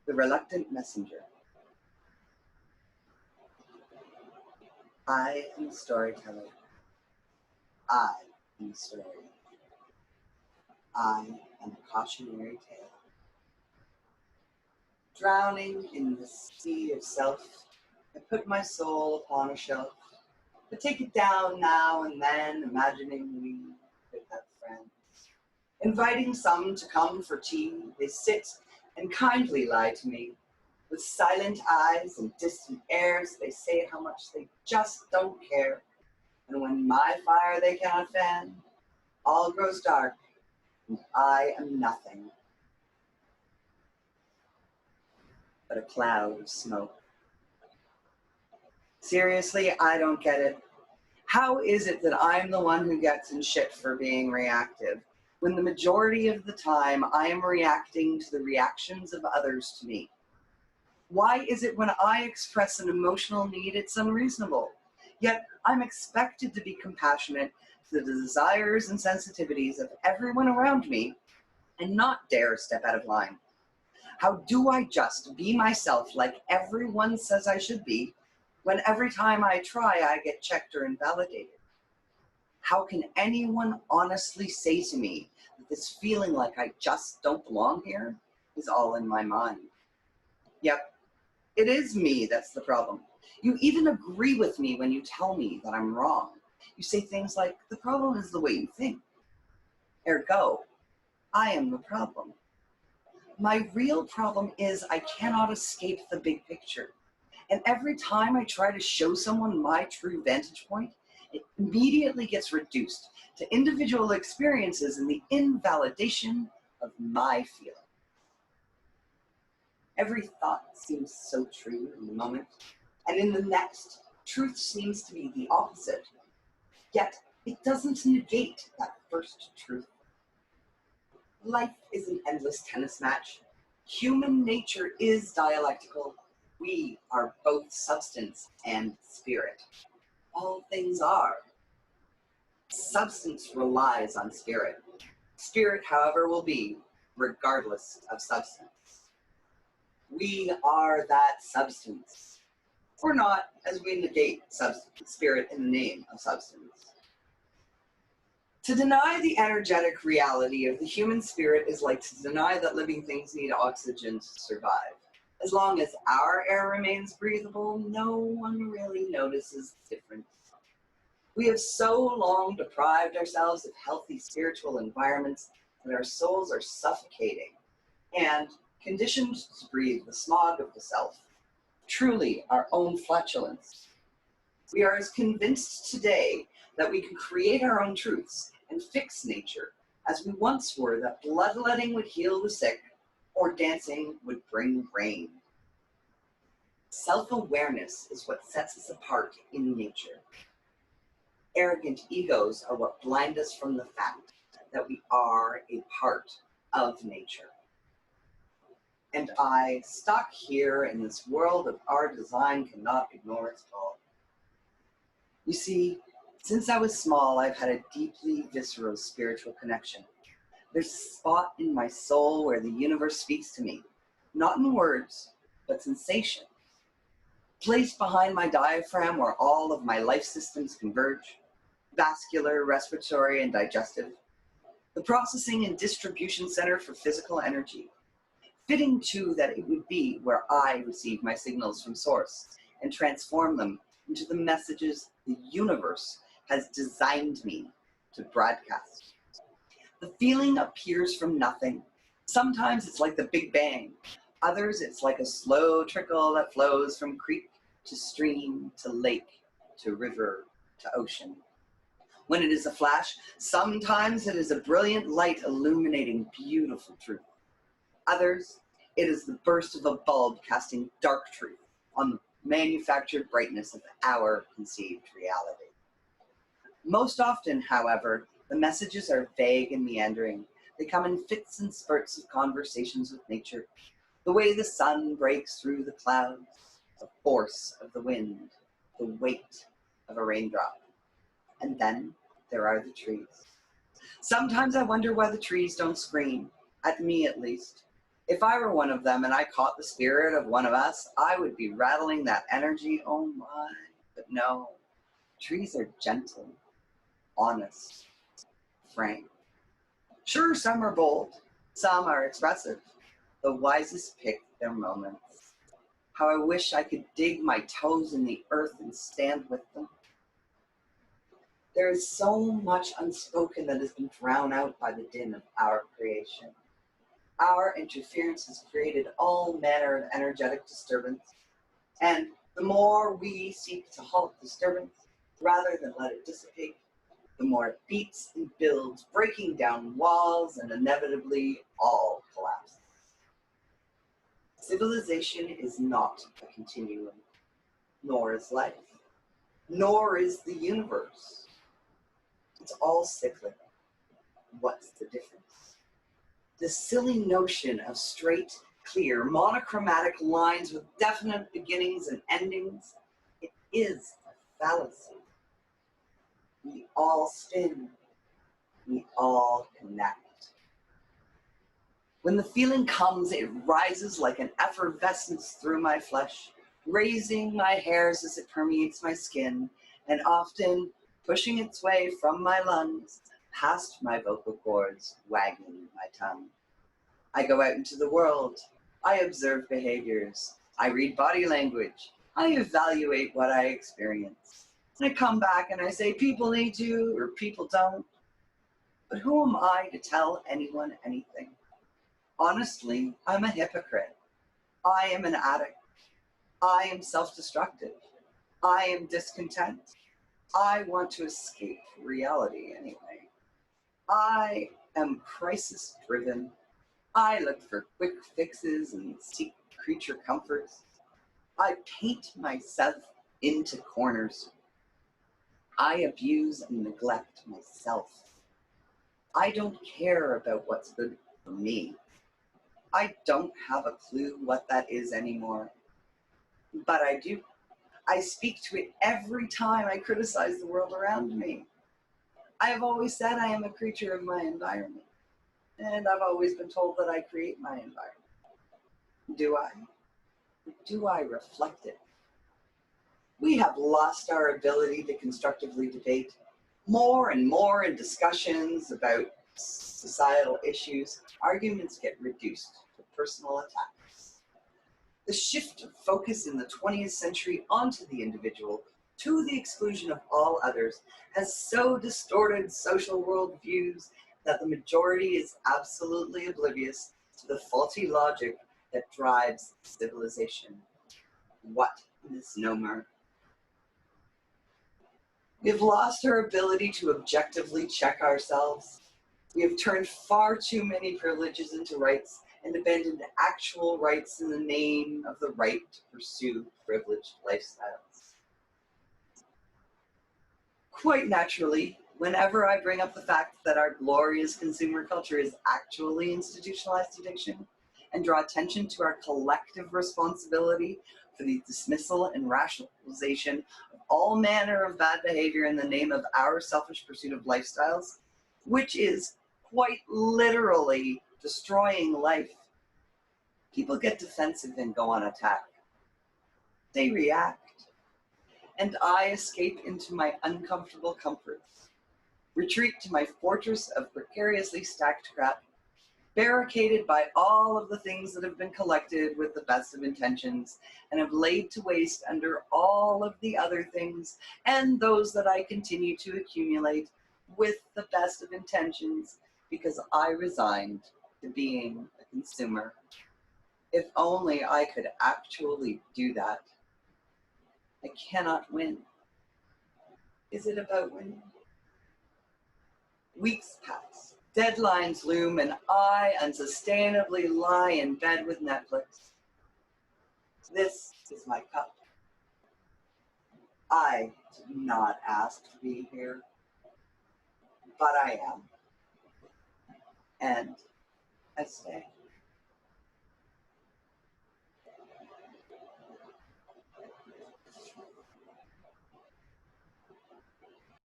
The reluctant messenger. I am a storyteller. I am a story. I am a cautionary tale. Drowning in the sea of self, I put my soul upon a shelf. I take it down now and then, imagining we could have friends. Inviting some to come for tea, they sit and kindly lie to me. With silent eyes and distant airs, they say how much they just don't care. And when my fire they cannot fan, all grows dark, and I am nothing but a cloud of smoke. Seriously, I don't get it. How is it that I'm the one who gets in shit for being reactive, when the majority of the time I am reacting to the reactions of others to me? Why is it when I express an emotional need, it's unreasonable? Yet I'm expected to be compassionate to the desires and sensitivities of everyone around me and not dare step out of line. How do I just be myself like everyone says I should be, when every time I try, I get checked or invalidated? How can anyone honestly say to me that this feeling like I just don't belong here is all in my mind? Yep, it is me that's the problem. You even agree with me when you tell me that I'm wrong. You say things like, the problem is the way you think. Ergo, I am the problem. My real problem is I cannot escape the big picture. And every time I try to show someone my true vantage point, it immediately gets reduced to individual experiences and the invalidation of my feeling. Every thought seems so true in the moment, and in the next, truth seems to be the opposite. Yet, it doesn't negate that first truth. Life is an endless tennis match. Human nature is dialectical. We are both substance and spirit. All things are. Substance relies on spirit. Spirit, however, will be, regardless of substance. We are that substance. Or not, as we negate spirit in the name of substance. To deny the energetic reality of the human spirit is like to deny that living things need oxygen to survive. As long as our air remains breathable, no one really notices the difference. We have so long deprived ourselves of healthy spiritual environments that our souls are suffocating and conditioned to breathe the smog of the self, truly our own flatulence. We are as convinced today that we can create our own truths and fix nature as we once were that bloodletting would heal the sick or dancing would bring rain. Self-awareness is what sets us apart in nature. Arrogant egos are what blind us from the fact that we are a part of nature. And I, stuck here in this world of our design, cannot ignore its call. You see, since I was small, I've had a deeply visceral spiritual connection. There's a spot in my soul where the universe speaks to me, not in words, but sensation. Placed behind my diaphragm where all of my life systems converge, vascular, respiratory, and digestive, the processing and distribution center for physical energy. Fitting too that it would be where I receive my signals from source and transform them into the messages the universe has designed me to broadcast. The feeling appears from nothing. Sometimes it's like the Big Bang. Others it's like a slow trickle that flows from creek to stream to lake to river to ocean. When it is a flash, sometimes it is a brilliant light illuminating beautiful truth. Others, it is the burst of a bulb casting dark truth on the manufactured brightness of our conceived reality. Most often, however, the messages are vague and meandering. They come in fits and spurts of conversations with nature, the way the sun breaks through the clouds, the force of the wind, the weight of a raindrop. And then there are the trees. Sometimes I wonder why the trees don't scream, at me at least. If I were one of them and I caught the spirit of one of us, I would be rattling that energy. Oh my. But no, trees are gentle, honest, frank. Sure, some are bold, some are expressive. The wisest pick their moments. How I wish I could dig my toes in the earth and stand with them. There is so much unspoken that has been drowned out by the din of our creation. Our interference has created all manner of energetic disturbance, and the more we seek to halt disturbance rather than let it dissipate, the more it beats and builds, breaking down walls, and inevitably all collapses. Civilization is not a continuum, nor is life, nor is the universe. It's all cyclic. What's the difference? The silly notion of straight, clear, monochromatic lines with definite beginnings and endings, it is a fallacy. We all spin. We all connect. When the feeling comes, it rises like an effervescence through my flesh, raising my hairs as it permeates my skin, and often pushing its way from my lungs past my vocal cords, wagging my tongue. I go out into the world. I observe behaviors. I read body language. I evaluate what I experience. And I come back and I say, people need to, or people don't. But who am I to tell anyone anything? Honestly, I'm a hypocrite. I am an addict. I am self-destructive. I am discontent. I want to escape reality anyway. I am crisis-driven. I look for quick fixes and seek creature comforts. I paint myself into corners. I abuse and neglect myself. I don't care about what's good for me. I don't have a clue what that is anymore. But I do. I speak to it every time I criticize the world around me. I have always said I am a creature of my environment. And I've always been told that I create my environment. Do I? Do I reflect it? We have lost our ability to constructively debate. More and more in discussions about societal issues, arguments get reduced to personal attacks. The shift of focus in the 20th century onto the individual, to the exclusion of all others, has so distorted social worldviews that the majority is absolutely oblivious to the faulty logic that drives civilization. What a misnomer. We have lost our ability to objectively check ourselves. We have turned far too many privileges into rights and abandoned actual rights in the name of the right to pursue privileged lifestyles. Quite naturally, whenever I bring up the fact that our glorious consumer culture is actually institutionalized addiction and draw attention to our collective responsibility for the dismissal and rationalization of all manner of bad behavior in the name of our selfish pursuit of lifestyles, which is quite literally destroying life, people get defensive and go on attack. They react, and I escape into my uncomfortable comforts, retreat to my fortress of precariously stacked crap, barricaded by all of the things that have been collected with the best of intentions and have laid to waste under all of the other things and those that I continue to accumulate with the best of intentions because I resigned to being a consumer. If only I could actually do that. I cannot win. Is it about winning? Weeks pass, deadlines loom, and I unsustainably lie in bed with Netflix. This is my cup. I did not ask to be here, but I am. And I stay.